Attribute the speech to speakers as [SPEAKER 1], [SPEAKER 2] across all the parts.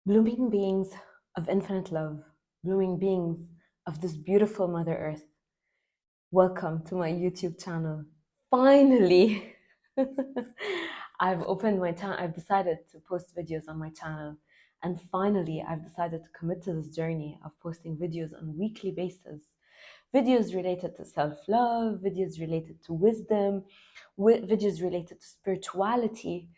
[SPEAKER 1] Blooming beings of infinite love, blooming beings of this beautiful Mother Earth, welcome to my YouTube channel. Finally, I've opened my channel. I've decided to post videos on my channel, and finally, I've decided to commit to this journey of posting videos on a weekly basis. Videos related to self-love, videos related to wisdom, videos related to spirituality.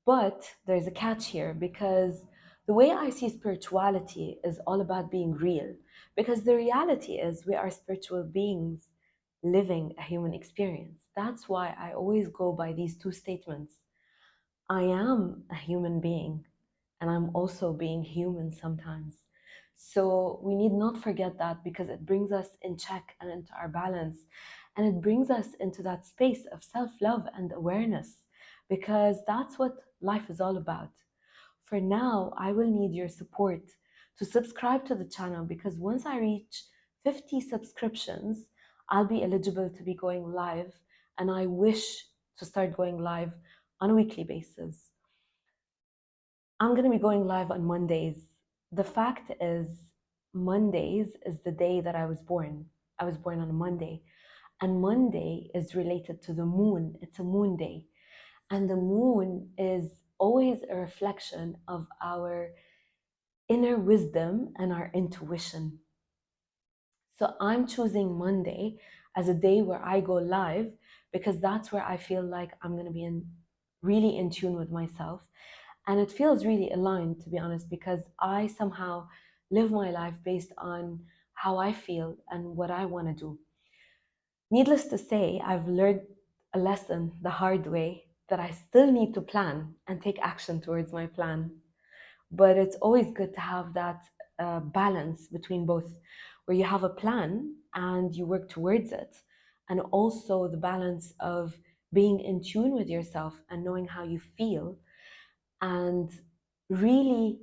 [SPEAKER 1] But there's a catch here, because the way I see spirituality is all about being real. Because the reality is we are spiritual beings living a human experience. That's why I always go by these two statements. I am a human being, and I'm also being human sometimes. So we need not forget that, because it brings us in check and into our balance. And it brings us into that space of self-love and awareness, because that's what life is all about. For now, I will need your support to subscribe to the channel, because once I reach 50 subscriptions, I'll be eligible to be going live, and I wish to start going live on a weekly basis. I'm going to be going live on Mondays. The fact is, Mondays is the day that I was born. I was born on a Monday. And Monday is related to the moon. It's a moon day. And the moon is always a reflection of our inner wisdom and our intuition. So I'm choosing Monday as a day where I go live, because that's where I feel like I'm going to be really in tune with myself. And it feels really aligned, to be honest, because I somehow live my life based on how I feel and what I want to do. Needless to say, I've learned a lesson the hard way, that I still need to plan and take action towards my plan. But it's always good to have that balance between both, where you have a plan and you work towards it, and also the balance of being in tune with yourself and knowing how you feel, and really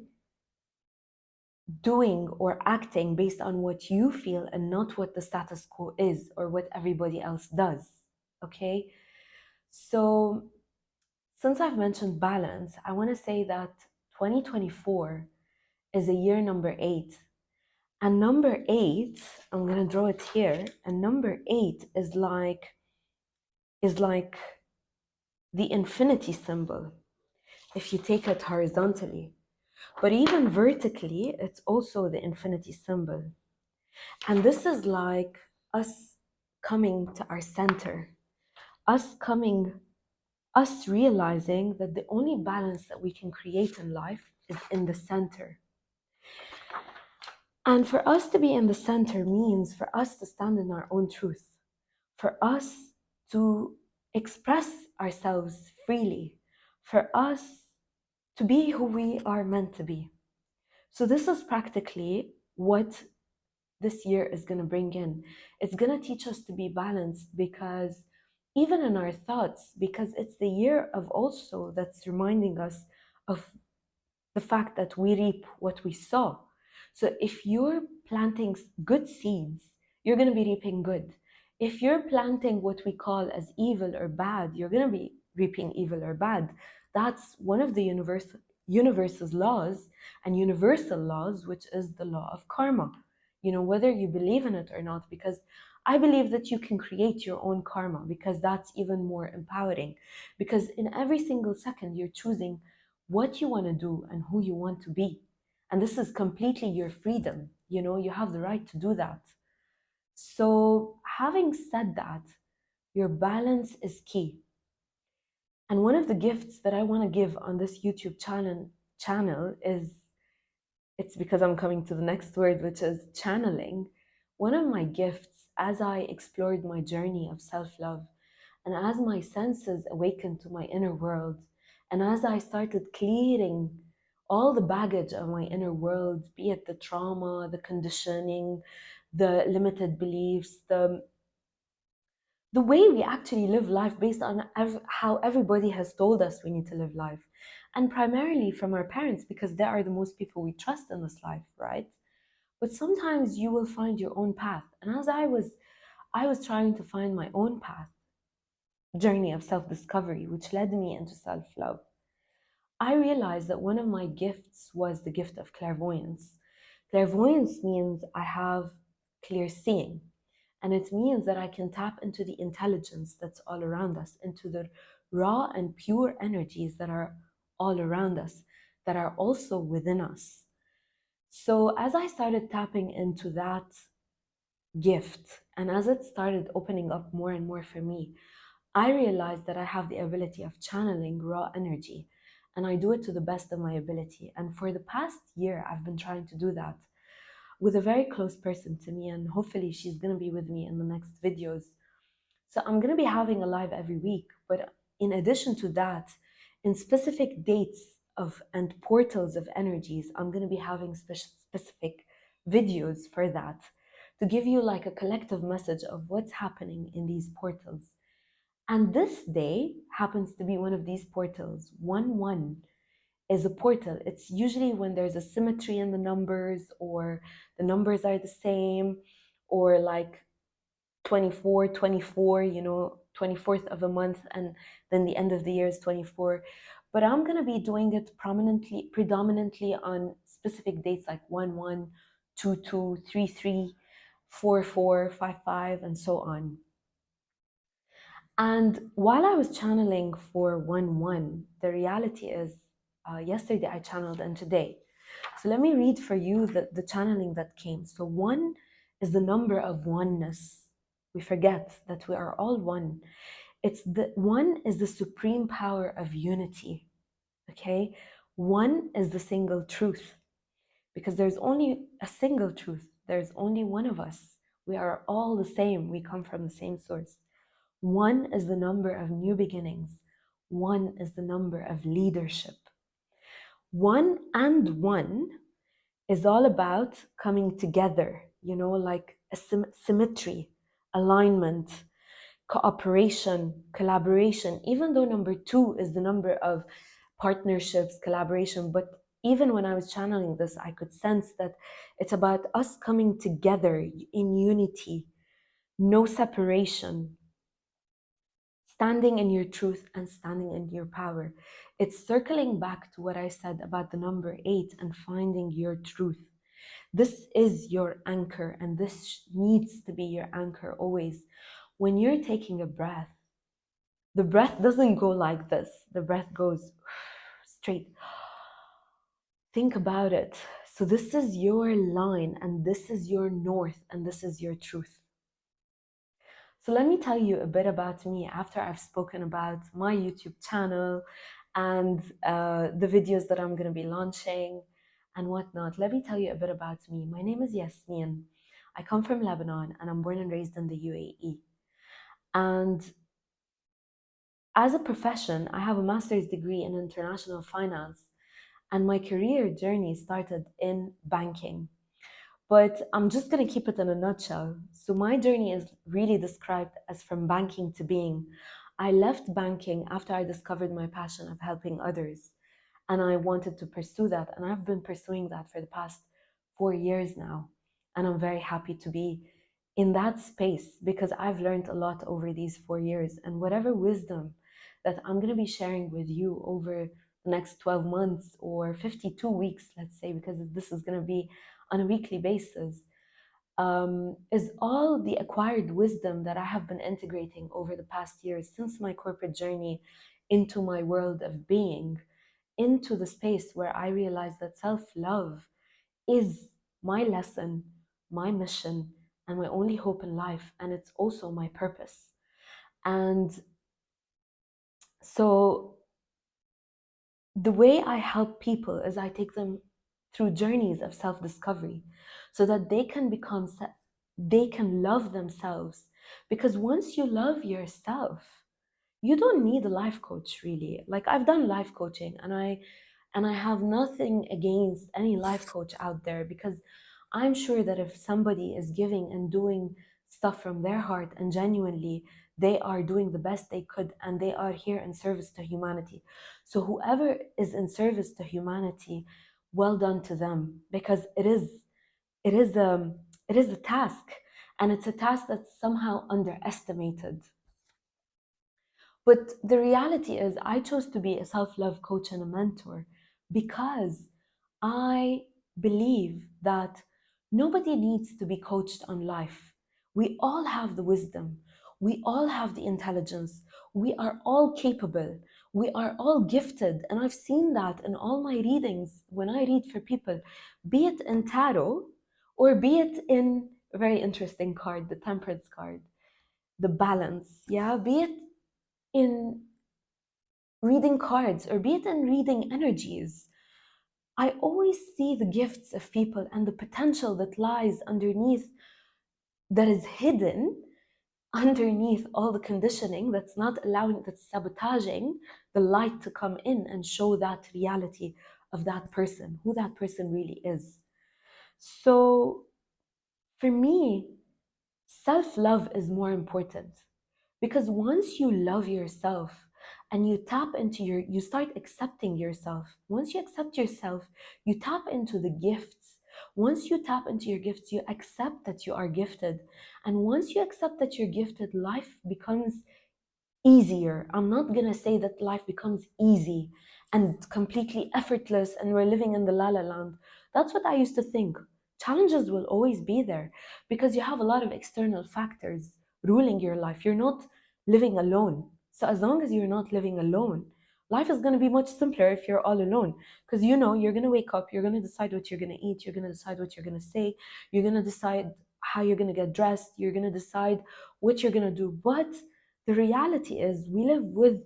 [SPEAKER 1] doing or acting based on what you feel and not what the status quo is or what everybody else does. Okay? So, since I've mentioned balance, I want to say that 2024 is a year number 8. And number 8, I'm going to draw it here, and number 8 is like the infinity symbol if you take it horizontally. But even vertically, it's also the infinity symbol. And this is like us coming to our center, us realizing that the only balance that we can create in life is in the center. And for us to be in the center means for us to stand in our own truth, for us to express ourselves freely, for us to be who we are meant to be. So this is practically what this year is going to bring in. It's going to teach us to be balanced, because even in our thoughts, because it's the year of also that's reminding us of the fact that we reap what we sow. So if you're planting good seeds, you're going to be reaping good. If you're planting what we call as evil or bad, you're going to be reaping evil or bad. That's one of the universe's laws and universal laws, which is the law of karma. You know, whether you believe in it or not, because I believe that you can create your own karma, because that's even more empowering. Because in every single second, you're choosing what you want to do and who you want to be. And this is completely your freedom. You know, you have the right to do that. So, having said that, your balance is key. And one of the gifts that I want to give on this YouTube channel is, it's because I'm coming to the next word, which is channeling. One of my gifts, as I explored my journey of self-love, and as my senses awakened to my inner world, and as I started clearing all the baggage of my inner world, be it the trauma, the conditioning, the limited beliefs, the way we actually live life based on how everybody has told us we need to live life, and primarily from our parents, because they are the most people we trust in this life, right? But sometimes you will find your own path. And as I was trying to find my own path, journey of self-discovery, which led me into self-love, I realized that one of my gifts was the gift of clairvoyance. Clairvoyance means I have clear seeing, and it means that I can tap into the intelligence that's all around us, into the raw and pure energies that are all around us, that are also within us. So as I started tapping into that gift, and as it started opening up more and more for me, I realized that I have the ability of channeling raw energy, and I do it to the best of my ability. And for the past year, I've been trying to do that with a very close person to me, and hopefully she's going to be with me in the next videos. So I'm going to be having a live every week, but in addition to that, in specific dates of and portals of energies, I'm going to be having specific videos for that, to give you like a collective message of what's happening in these portals. And this day happens to be one of these portals. 1-1 is a portal. It's usually when there's a symmetry in the numbers, or the numbers are the same, or like 24, 24, 24th of a month, and then the end of the year is 24. But I'm going to be doing it predominantly on specific dates like 1-1, 2-2, 3-3, 4-4, 5-5, and so on. And while I was channeling for 1-1, the reality is yesterday I channeled and today. So let me read for you the channeling that came. So 1 is the number of oneness. We forget that we are all one. 1 is the supreme power of unity. Okay? 1 is the single truth, because there's only a single truth. There's only one of us. We are all the same. We come from the same source. 1 is the number of new beginnings. 1 is the number of leadership. 1 is all about coming together, like a symmetry, alignment, cooperation, collaboration. Even though number 2 is the number of partnerships, collaboration, but even when I was channeling this, I could sense that it's about us coming together in unity, no separation, standing in your truth and standing in your power. It's circling back to what I said about the number 8 and finding your truth. This is your anchor, and this needs to be your anchor always. When you're taking a breath, the breath doesn't go like this. The breath goes straight. Think about it. So this is your line, and this is your north, and this is your truth. So let me tell you a bit about me after I've spoken about my YouTube channel and the videos that I'm going to be launching and whatnot. Let me tell you a bit about me. My name is Yassminne. I come from Lebanon, and I'm born and raised in the UAE. And as a profession, I have a master's degree in international finance, and my career journey started in banking. But I'm just going to keep it in a nutshell. So my journey is really described as from banking to being. I left banking after I discovered my passion of helping others, and I wanted to pursue that. And I've been pursuing that for the past 4 years now. And I'm very happy to be in that space, because I've learned a lot over these 4 years. And whatever wisdom that I'm going to be sharing with you over the next 12 months or 52 weeks, let's say, because this is going to be on a weekly basis, is all the acquired wisdom that I have been integrating over the past years since my corporate journey into my world of being, into the space where I realized that self-love is my lesson, my mission, and my only hope in life. And it's also my purpose. And so the way I help people is I take them through journeys of self-discovery so that they can love themselves. Because once you love yourself, you don't need a life coach, really. Like, I've done life coaching, and I have nothing against any life coach out there, because I'm sure that if somebody is giving and doing stuff from their heart and genuinely, they are doing the best they could, and they are here in service to humanity. So whoever is in service to humanity, well done to them, because it is a task, and it's a task that's somehow underestimated. But the reality is, I chose to be a self-love coach and a mentor because I believe that nobody needs to be coached on life. We all have the wisdom. We all have the intelligence. We are all capable. We are all gifted. And I've seen that in all my readings when I read for people, be it in tarot or be it in a very interesting card, the Temperance card, the balance, yeah, be it in reading cards or be it in reading energies. I always see the gifts of people and the potential that lies underneath, that is hidden underneath all the conditioning that's not allowing, that's sabotaging the light to come in and show that reality of that person, who that person really is. So for me, self-love is more important, because once you love yourself and you tap into you start accepting yourself. Once you accept yourself, you tap into the gifts. Once you tap into your gifts, you accept that you are gifted. And once you accept that you're gifted, life becomes easier. I'm not gonna say that life becomes easy and completely effortless and we're living in the la la land. That's what I used to think. Challenges will always be there because you have a lot of external factors ruling your life. You're not living alone. So as long as you're not living alone, life is going to be much simpler if you're all alone, because you know you're going to wake up, you're going to decide what you're going to eat, you're going to decide what you're going to say, you're going to decide how you're going to get dressed, you're going to decide what you're going to do. But the reality is, we live with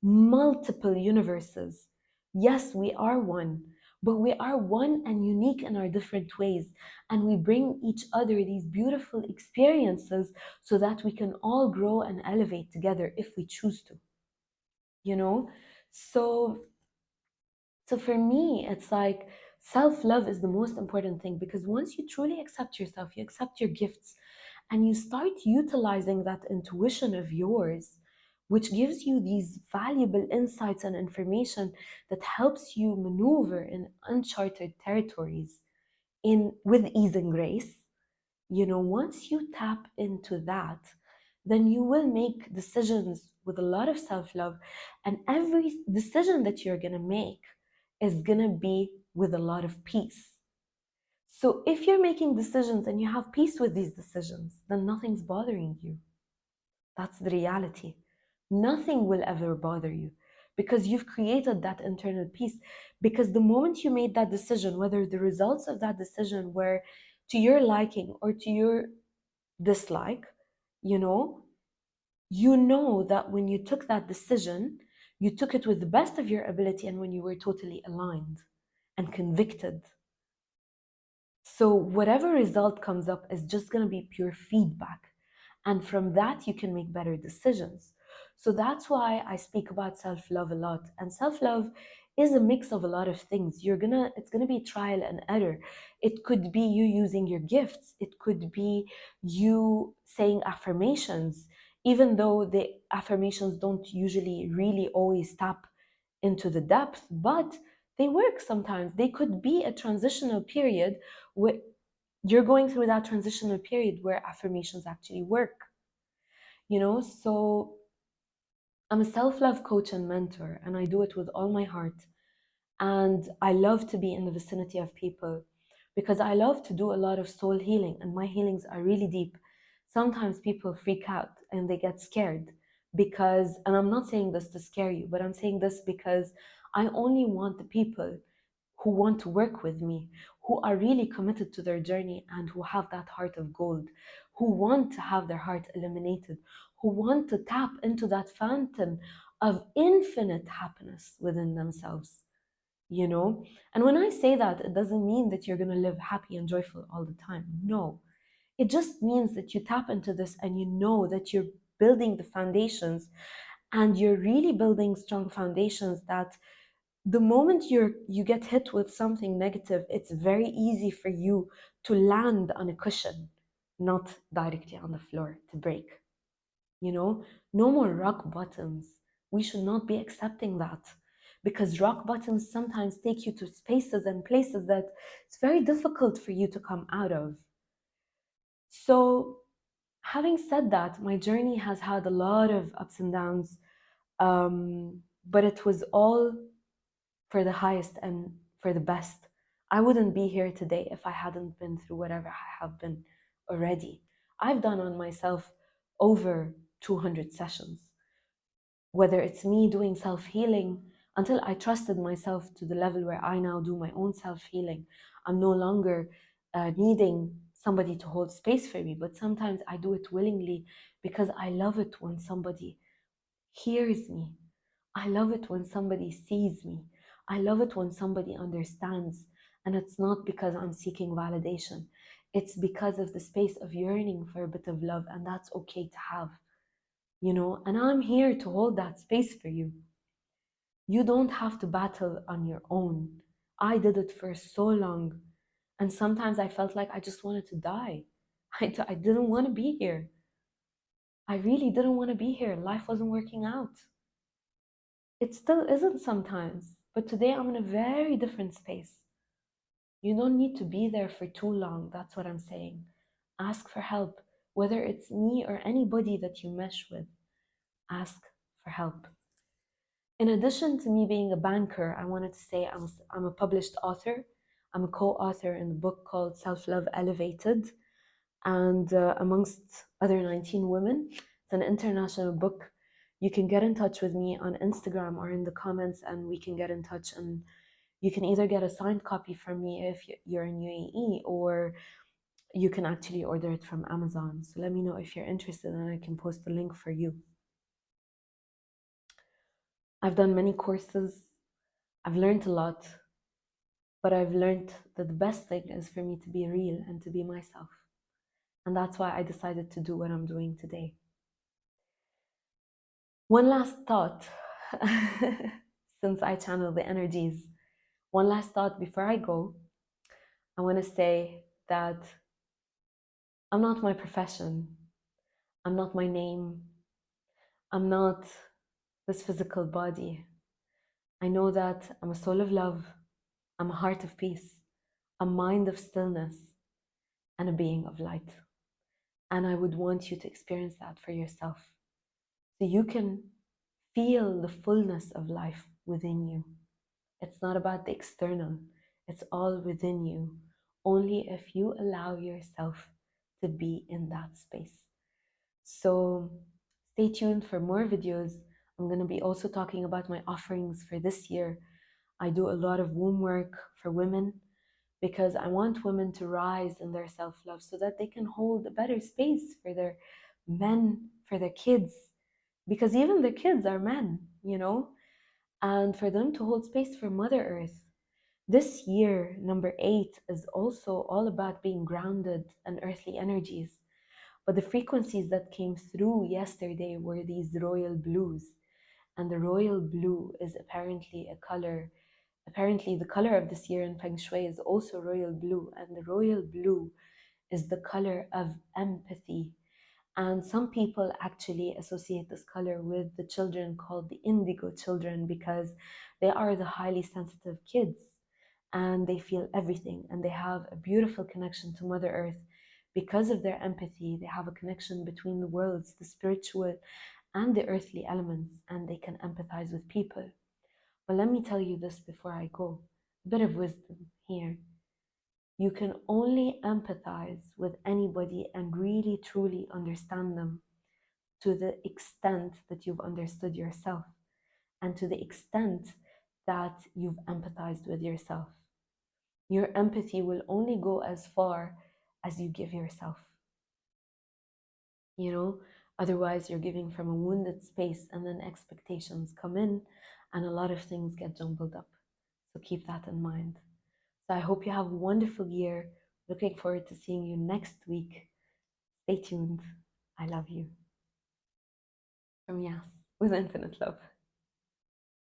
[SPEAKER 1] multiple universes. Yes, we are one, but we are one and unique in our different ways. And we bring each other these beautiful experiences so that we can all grow and elevate together if we choose to, you know? So, so for me, it's like self-love is the most important thing, because once you truly accept yourself, you accept your gifts, and you start utilizing that intuition of yours, which gives you these valuable insights and information that helps you maneuver in uncharted territories in with ease and grace. You know, once you tap into that, then you will make decisions with a lot of self-love, and every decision that you're going to make is going to be with a lot of peace. So if you're making decisions and you have peace with these decisions, then nothing's bothering you. That's the reality. Nothing will ever bother you because you've created that internal peace. Because the moment you made that decision, whether the results of that decision were to your liking or to your dislike, you know that when you took that decision, you took it with the best of your ability and when you were totally aligned and convicted. So whatever result comes up is just going to be pure feedback. And from that, you can make better decisions. So that's why I speak about self-love a lot. And self-love is a mix of a lot of things. It's gonna be trial and error. It could be you using your gifts. It could be you saying affirmations, even though the affirmations don't usually really always tap into the depth, but they work sometimes. They could be a transitional period where you're going through that transitional period where affirmations actually work. So I'm a self-love coach and mentor, and I do it with all my heart. And I love to be in the vicinity of people because I love to do a lot of soul healing, and my healings are really deep. Sometimes people freak out and they get scared because, and I'm not saying this to scare you, but I'm saying this because I only want the people who want to work with me, who are really committed to their journey and who have that heart of gold, who want to have their heart illuminated, who want to tap into that fountain of infinite happiness within themselves, you know? And when I say that, it doesn't mean that you're going to live happy and joyful all the time. No. It just means that you tap into this and you know that you're building the foundations, and you're really building strong foundations that the moment you get hit with something negative, it's very easy for you to land on a cushion, not directly on the floor to break. No more rock bottoms. We should not be accepting that, because rock bottoms sometimes take you to spaces and places that it's very difficult for you to come out of. So having said that, my journey has had a lot of ups and downs. But it was all for the highest and for the best. I wouldn't be here today if I hadn't been through whatever I have been already. I've done on myself over 200 sessions, whether it's me doing self healing until I trusted myself to the level where I now do my own self healing. I'm no longer needing somebody to hold space for me, but sometimes I do it willingly because I love it when somebody hears me. I love it when somebody sees me. I love it when somebody understands. And it's not because I'm seeking validation. It's because of the space of yearning for a bit of love, and that's okay to have, you know? And I'm here to hold that space for you. You don't have to battle on your own. I did it for so long. And sometimes I felt like I just wanted to die. I didn't want to be here. I really didn't want to be here. Life wasn't working out. It still isn't sometimes, but today I'm in a very different space. You don't need to be there for too long, that's what I'm saying. Ask for help, whether it's me or anybody that you mesh with. Ask for help. In addition to me being a banker, I wanted to say I'm a published author. I'm a co-author in a book called Self-Love Elevated, and amongst other 19 women. It's an international book. You can get in touch with me on Instagram or in the comments, and we can get in touch. And you can either get a signed copy from me if you're in UAE, or you can actually order it from Amazon. So let me know if you're interested, and I can post the link for you. I've done many courses. I've learned a lot, but I've learned that the best thing is for me to be real and to be myself. And that's why I decided to do what I'm doing today. One last thought, since I channel the energies, one last thought before I go. I want to say that I'm not my profession. I'm not my name. I'm not this physical body. I know that I'm a soul of love. I'm a heart of peace, a mind of stillness, and a being of light. And I would want you to experience that for yourself, so you can feel the fullness of life within you. It's not about the external, it's all within you, only if you allow yourself to be in that space. So stay tuned for more videos. I'm going to be also talking about my offerings for this year. I do a lot of womb work for women because I want women to rise in their self-love so that they can hold a better space for their men, for their kids, because even the kids are men, you know, and for them to hold space for Mother Earth. This year, number 8, is also all about being grounded and earthly energies. But the frequencies that came through yesterday were these royal blues. And the royal blue is apparently a color. Apparently, the color of this year in Feng Shui is also royal blue. And the royal blue is the color of empathy. And some people actually associate this color with the children called the indigo children, because they are the highly sensitive kids and they feel everything and they have a beautiful connection to Mother Earth. Because of their empathy, they have a connection between the worlds, the spiritual and the earthly elements, and they can empathize with people. But let me tell you this before I go, a bit of wisdom here. You can only empathize with anybody and really truly understand them to the extent that you've understood yourself and to the extent that you've empathized with yourself. Your empathy will only go as far as you give yourself. You know, otherwise you're giving from a wounded space, and then expectations come in and a lot of things get jumbled up. So keep that in mind. So I hope you have a wonderful year. Looking forward to seeing you next week. Stay tuned. I love you. From Yas, with infinite love.